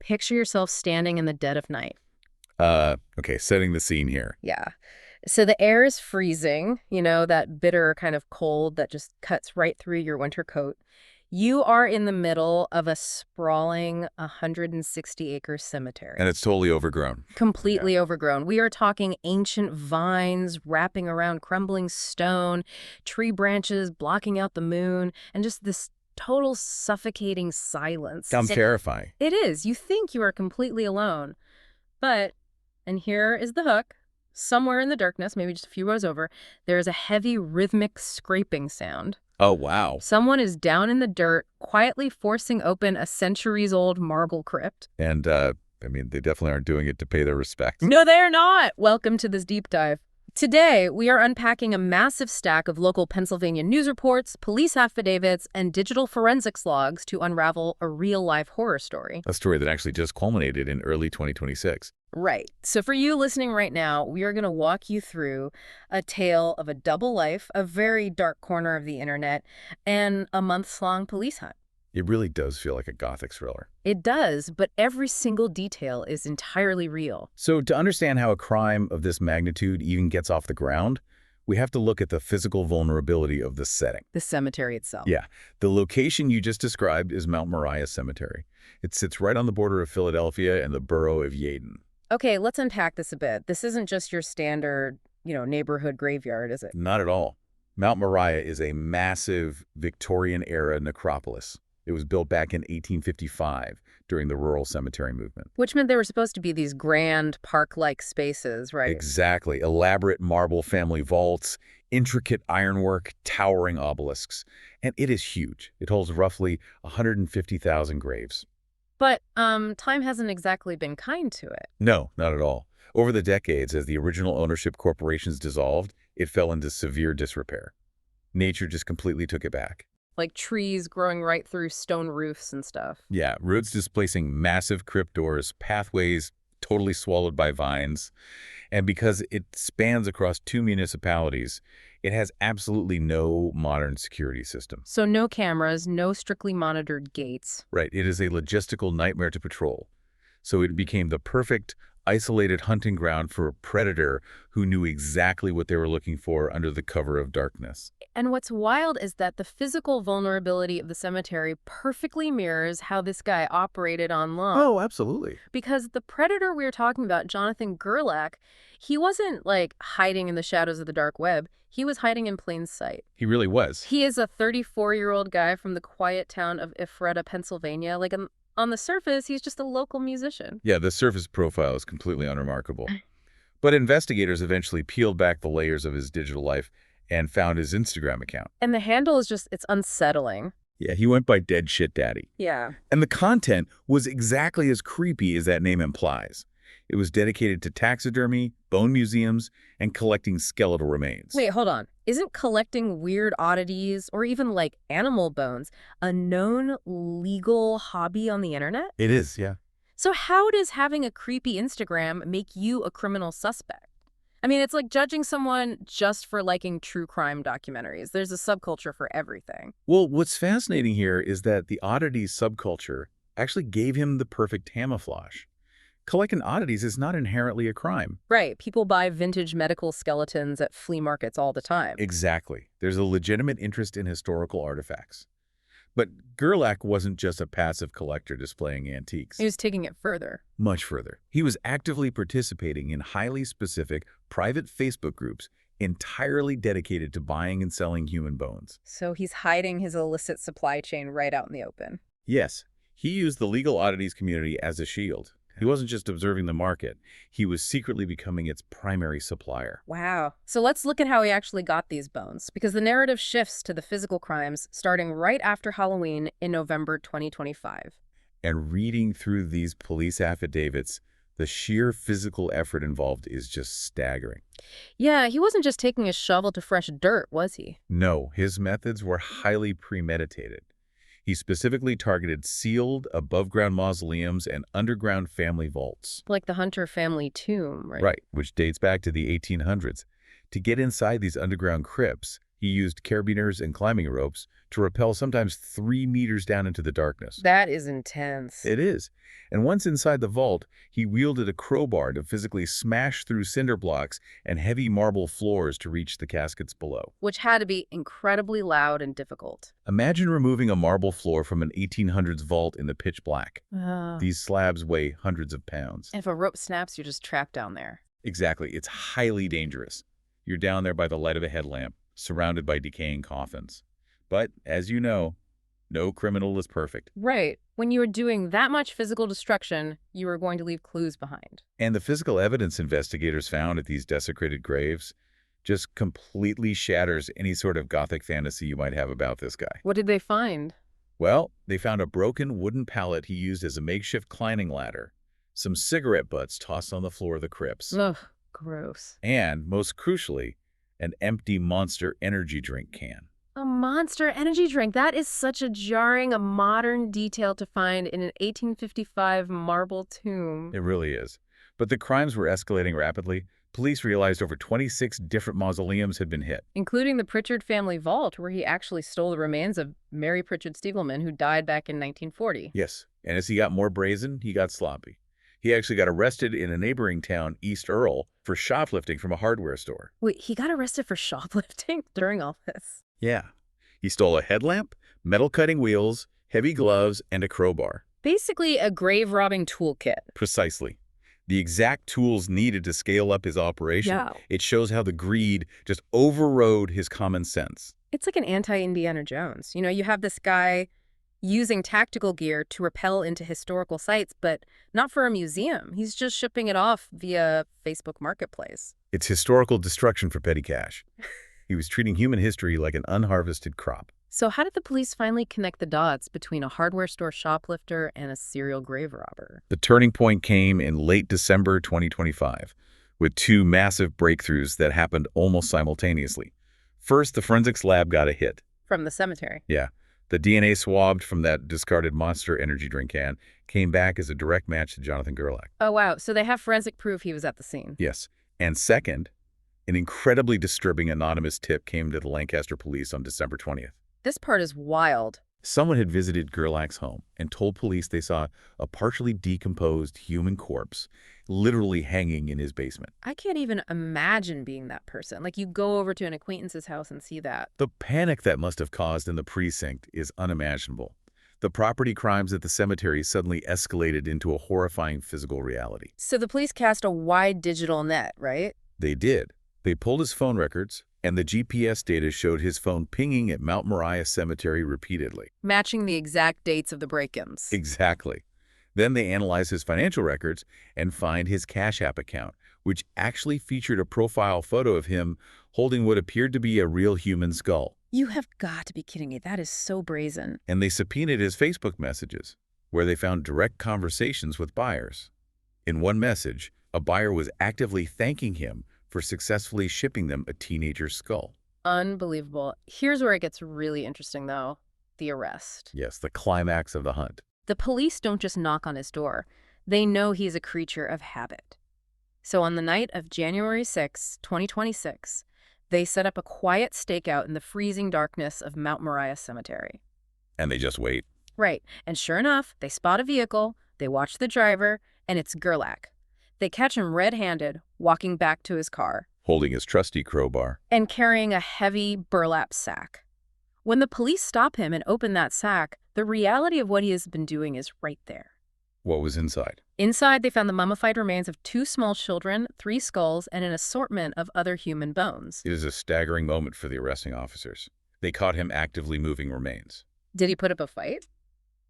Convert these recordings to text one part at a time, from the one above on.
Picture yourself standing in the dead of night. Okay, setting the scene here. Yeah. So the air is freezing, that bitter kind of cold that just cuts right through your winter coat. You are in the middle of a sprawling 160-acre cemetery, And it's totally overgrown. Yeah. completely overgrown. We are talking ancient vines wrapping around crumbling stone, tree branches blocking out the moon, and just this total suffocating silence. Sounds terrifying. It is. You think you are completely alone. But, and here is the hook, somewhere in the darkness, maybe just a few rows over, there is a heavy rhythmic scraping sound. Oh, wow. Someone is down in the dirt, quietly forcing open a centuries-old marble crypt. And, they definitely aren't doing it to pay their respects. No, they're not! Welcome to this deep dive. Today, we are unpacking a massive stack of local Pennsylvania news reports, police affidavits, and digital forensics logs to unravel a real-life horror story. A story that actually just culminated in early 2026. Right. So for you listening right now, we are going to walk you through a tale of a double life, a very dark corner of the internet, and a months-long police hunt. It really does feel like a gothic thriller. It does, but every single detail is entirely real. So to understand how a crime of this magnitude even gets off the ground, we have to look at the physical vulnerability of the setting. The cemetery itself. Yeah, the location you just described is Mount Moriah Cemetery. It sits right on the border of Philadelphia and the borough of Yeadon. Okay, let's unpack this a bit. This isn't just your standard, neighborhood graveyard, is it? Not at all. Mount Moriah is a massive Victorian-era necropolis. It was built back in 1855 during the rural cemetery movement. Which meant there were supposed to be these grand park-like spaces, right? Exactly. Elaborate marble family vaults, intricate ironwork, towering obelisks. And it is huge. It holds roughly 150,000 graves. But time hasn't exactly been kind to it. No, not at all. Over the decades, as the original ownership corporations dissolved, it fell into severe disrepair. Nature just completely took it back. Like trees growing right through stone roofs and stuff. Yeah, roots displacing massive crypt doors, pathways totally swallowed by vines. And because it spans across 2 municipalities, it has absolutely no modern security system. So no cameras, no strictly monitored gates. Right, it is a logistical nightmare to patrol. So it became the perfect, isolated hunting ground for a predator who knew exactly what they were looking for under the cover of darkness. And what's wild is that the physical vulnerability of the cemetery perfectly mirrors how this guy operated online. Oh, absolutely. Because the predator we were talking about, Jonathan Gerlach, he wasn't like hiding in the shadows of the dark web. He was hiding in plain sight. He really was. He is a 34-year-old guy from the quiet town of Ephrata, Pennsylvania. Like on the surface, he's just a local musician. Yeah, the surface profile is completely unremarkable. But investigators eventually peeled back the layers of his digital life and found his Instagram account. And the handle is just, it's unsettling. Yeah, he went by Dead Shit Daddy. Yeah. And the content was exactly as creepy as that name implies. It was dedicated to taxidermy, bone museums, and collecting skeletal remains. Wait, hold on. Isn't collecting weird oddities or even like animal bones a known legal hobby on the internet? It is, yeah. So how does having a creepy Instagram make you a criminal suspect? I mean, it's like judging someone just for liking true crime documentaries. There's a subculture for everything. Well, what's fascinating here is that the oddities subculture actually gave him the perfect camouflage. Collecting oddities is not inherently a crime. Right. People buy vintage medical skeletons at flea markets all the time. Exactly. There's a legitimate interest in historical artifacts. But Gerlach wasn't just a passive collector displaying antiques. He was taking it further. Much further. He was actively participating in highly specific private Facebook groups entirely dedicated to buying and selling human bones. So he's hiding his illicit supply chain right out in the open. Yes, he used the legal oddities community as a shield. He wasn't just observing the market. He was secretly becoming its primary supplier. Wow. So let's look at how he actually got these bones, because the narrative shifts to the physical crimes starting right after Halloween in November 2025. And reading through these police affidavits, the sheer physical effort involved is just staggering. Yeah, he wasn't just taking a shovel to fresh dirt, was he? No, his methods were highly premeditated. He specifically targeted sealed, above-ground mausoleums and underground family vaults. Like the Hunter family tomb, right? Right, which dates back to the 1800s. To get inside these underground crypts, He used carabiners and climbing ropes to rappel sometimes 3 meters down into the darkness. That is intense. It is. And once inside the vault, he wielded a crowbar to physically smash through cinder blocks and heavy marble floors to reach the caskets below. Which had to be incredibly loud and difficult. Imagine removing a marble floor from an 1800s vault in the pitch black. And These slabs weigh hundreds of pounds. if a rope snaps, you're just trapped down there. Exactly. It's highly dangerous. You're down there by the light of a headlamp, surrounded by decaying coffins. But, as you know, no criminal is perfect. Right. When you were doing that much physical destruction, you were going to leave clues behind. And the physical evidence investigators found at these desecrated graves just completely shatters any sort of Gothic fantasy you might have about this guy. What did they find? Well, they found a broken wooden pallet he used as a makeshift climbing ladder, some cigarette butts tossed on the floor of the crypts, Ugh, gross. and, most crucially, an empty Monster energy drink can. A Monster energy drink. That is such a jarring, a modern detail to find in an 1855 marble tomb. It really is. But the crimes were escalating rapidly. Police realized over 26 different mausoleums had been hit. Including the Pritchard family vault, where he actually stole the remains of Mary Pritchard Stievelman, who died back in 1940. Yes, and as he got more brazen, he got sloppy. He actually got arrested in a neighboring town, East Earl, for shoplifting from a hardware store. Wait, he got arrested for shoplifting during all this? Yeah. He stole a headlamp, metal cutting wheels, heavy gloves, and a crowbar. Basically, a grave-robbing toolkit. Precisely. The exact tools needed to scale up his operation. Yeah. It shows how the greed just overrode his common sense. It's like an anti-Indiana Jones. You know, you have this guy using tactical gear to rappel into historical sites, but not for a museum. He's just shipping it off via Facebook Marketplace. It's historical destruction for petty cash. He was treating human history like an unharvested crop. So how did the police finally connect the dots between a hardware store shoplifter and a serial grave robber? The turning point came in late December 2025, with two massive breakthroughs that happened almost simultaneously. First, the forensics lab got a hit. From the cemetery. Yeah. The DNA swabbed from that discarded Monster energy drink can came back as a direct match to Jonathan Gerlach. Oh, wow. So they have forensic proof he was at the scene. Yes. And second, an incredibly disturbing anonymous tip came to the Lancaster police on December 20th. This part is wild. Someone had visited Gerlach's home and told police they saw a partially decomposed human corpse literally hanging in his basement. I can't even imagine being that person. Like, you go over to an acquaintance's house and see that. The panic that must have caused in the precinct is unimaginable. The property crimes at the cemetery suddenly escalated into a horrifying physical reality. So the police cast a wide digital net, right? They did. They pulled his phone records, and the GPS data showed his phone pinging at Mount Moriah Cemetery repeatedly. Matching the exact dates of the break-ins. Exactly. Then they analyzed his financial records and find his Cash App account, which actually featured a profile photo of him holding what appeared to be a real human skull. You have got to be kidding me. That is so brazen. And they subpoenaed his Facebook messages, where they found direct conversations with buyers. In one message, a buyer was actively thanking him for successfully shipping them a teenager's skull. Unbelievable. Here's where it gets really interesting, though. The arrest. Yes, the climax of the hunt. The police don't just knock on his door. They know he's a creature of habit. So on the night of January 6, 2026, they set up a quiet stakeout in the freezing darkness of Mount Moriah Cemetery. And they just wait. Right. And sure enough, they spot a vehicle, they watch the driver, and it's Gerlach. They catch him red-handed, walking back to his car. Holding his trusty crowbar. And carrying a heavy burlap sack. When the police stop him and open that sack, the reality of what he has been doing is right there. What was inside? Inside, they found the mummified remains of 2 small children, 3 skulls, and an assortment of other human bones. It is a staggering moment for the arresting officers. They caught him actively moving remains. Did he put up a fight?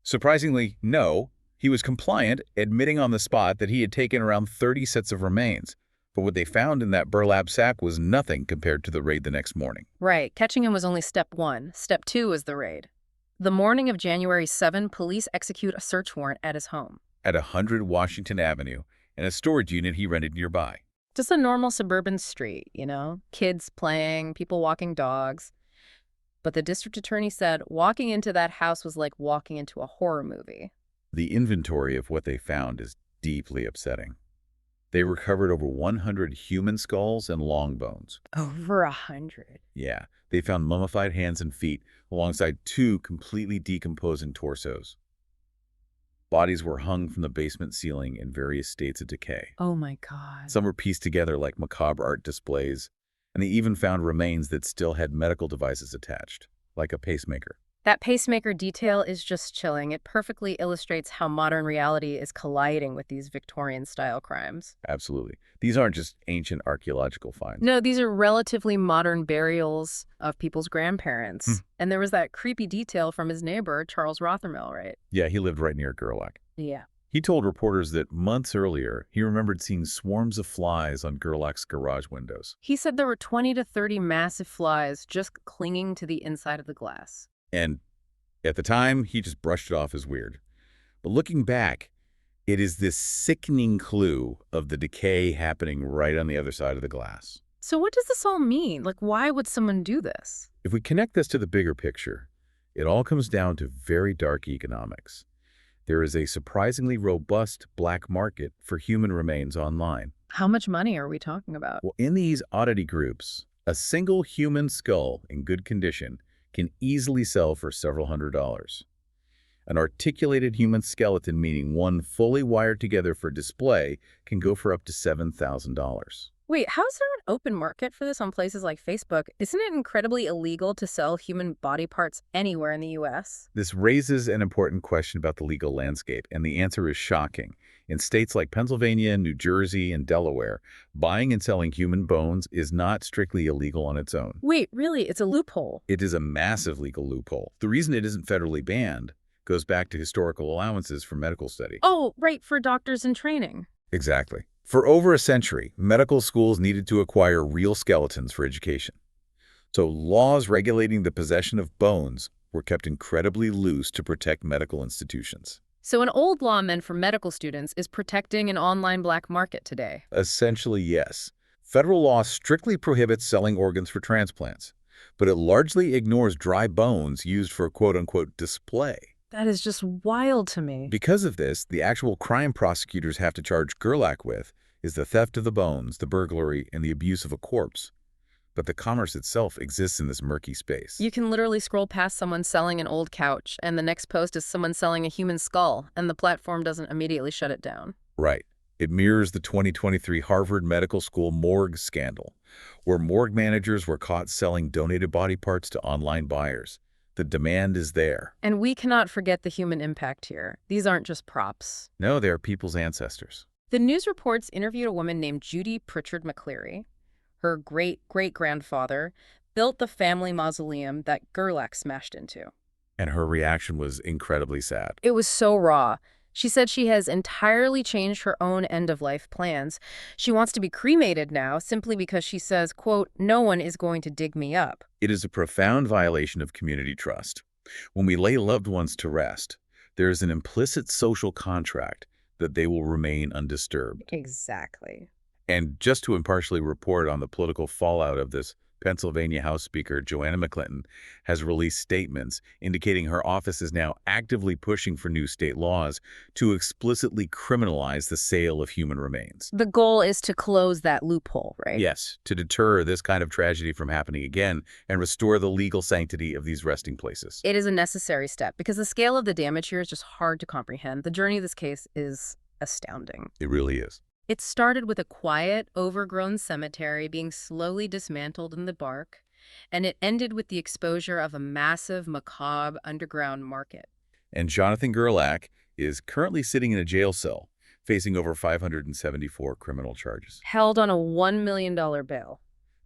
Surprisingly, no. He was compliant, admitting on the spot that he had taken around 30 sets of remains. But what they found in that burlap sack was nothing compared to the raid the next morning. Right. Catching him was only step 1. Step 2 was the raid. The morning of January 7, police execute a search warrant at his home. At 100 Washington Avenue, and a storage unit he rented nearby. Just a normal suburban street, you know? Kids playing, people walking dogs. But the district attorney said walking into that house was like walking into a horror movie. The inventory of what they found is deeply upsetting. They recovered over 100 human skulls and long bones. Over 100. Yeah, they found mummified hands and feet alongside two completely decomposing torsos. Bodies were hung from the basement ceiling in various states of decay. Oh my God. Some were pieced together like macabre art displays, and they even found remains that still had medical devices attached, like a pacemaker. That pacemaker detail is just chilling. It perfectly illustrates how modern reality is colliding with these Victorian-style crimes. Absolutely. These aren't just ancient archaeological finds. No, these are relatively modern burials of people's grandparents. And there was that creepy detail from his neighbor, Charles Rothermel, right? Yeah, he lived right near Gerlach. Yeah. He told reporters that months earlier, he remembered seeing swarms of flies on Gerlach's garage windows. He said there were 20 to 30 massive flies just clinging to the inside of the glass. And at the time, he just brushed it off as weird. But looking back, it is this sickening clue of the decay happening right on the other side of the glass. So what does this all mean? Like, why would someone do this? If we connect this to the bigger picture, it all comes down to very dark economics. There is a surprisingly robust black market for human remains online. How much money are we talking about? Well, in these oddity groups, a single human skull in good condition can easily sell for several $100s. An articulated human skeleton, meaning one fully wired together for display, can go for up to $7,000. Wait, how is there an open market for this on places like Facebook? Isn't it incredibly illegal to sell human body parts anywhere in the U.S.? This raises an important question about the legal landscape, and the answer is shocking. In states like Pennsylvania, New Jersey, and Delaware, buying and selling human bones is not strictly illegal on its own. Wait, really? It's a loophole? It is a massive legal loophole. The reason it isn't federally banned goes back to historical allowances for medical study. Oh, right, for doctors in training. Exactly. For over a century, medical schools needed to acquire real skeletons for education. So laws regulating the possession of bones were kept incredibly loose to protect medical institutions. So an old law meant for medical students is protecting an online black market today. Essentially, yes. Federal law strictly prohibits selling organs for transplants, but it largely ignores dry bones used for quote-unquote display. That is just wild to me. Because of this, the actual crime prosecutors have to charge Gerlach with is the theft of the bones, the burglary, and the abuse of a corpse. But the commerce itself exists in this murky space. You can literally scroll past someone selling an old couch, and the next post is someone selling a human skull, and the platform doesn't immediately shut it down. Right. It mirrors the 2023 Harvard Medical School morgue scandal, where morgue managers were caught selling donated body parts to online buyers. The demand is there. And we cannot forget the human impact here. These aren't just props. No, they are people's ancestors. The news reports interviewed a woman named Judy Pritchard McCleary. Her great-great-grandfather built the family mausoleum that Gerlach smashed into. And her reaction was incredibly sad. It was so raw. She said she has entirely changed her own end-of-life plans. She wants to be cremated now simply because she says, quote, "No one is going to dig me up." It is a profound violation of community trust. When we lay loved ones to rest, there is an implicit social contract that they will remain undisturbed. Exactly. And just to impartially report on the political fallout of this, Pennsylvania House Speaker Joanna McClinton has released statements indicating her office is now actively pushing for new state laws to explicitly criminalize the sale of human remains. The goal is to close that loophole, right? Yes, to deter this kind of tragedy from happening again and restore the legal sanctity of these resting places. It is a necessary step because the scale of the damage here is just hard to comprehend. The journey of this case is astounding. It really is. It started with a quiet, overgrown cemetery being slowly dismantled in the bark, and it ended with the exposure of a massive, macabre underground market. And Jonathan Gerlach is currently sitting in a jail cell, facing over 574 criminal charges. Held on a $1 million bail.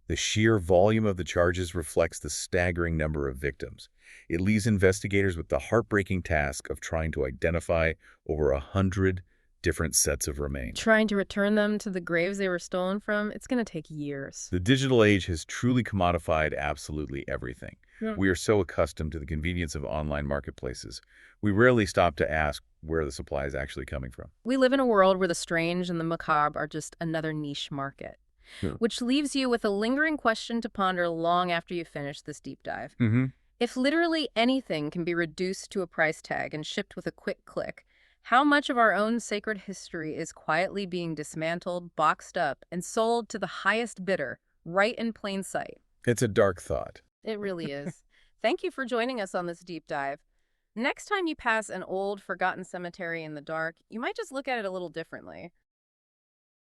The sheer volume of the charges reflects the staggering number of victims. It leaves investigators with the heartbreaking task of trying to identify over 100 different sets of remains. Trying to return them to the graves they were stolen from, it's going to take years. The digital age has truly commodified absolutely everything. Yeah. We are so accustomed to the convenience of online marketplaces. We rarely stop to ask where the supply is actually coming from. We live in a world where the strange and the macabre are just another niche market, which leaves you with a lingering question to ponder long after you finish this deep dive. If literally anything can be reduced to a price tag and shipped with a quick click, How much of our own sacred history is quietly being dismantled, boxed up, and sold to the highest bidder, right in plain sight? It's a dark thought. It really is. Thank you for joining us on this deep dive. Next time you pass an old, forgotten cemetery in the dark, you might just look at it a little differently.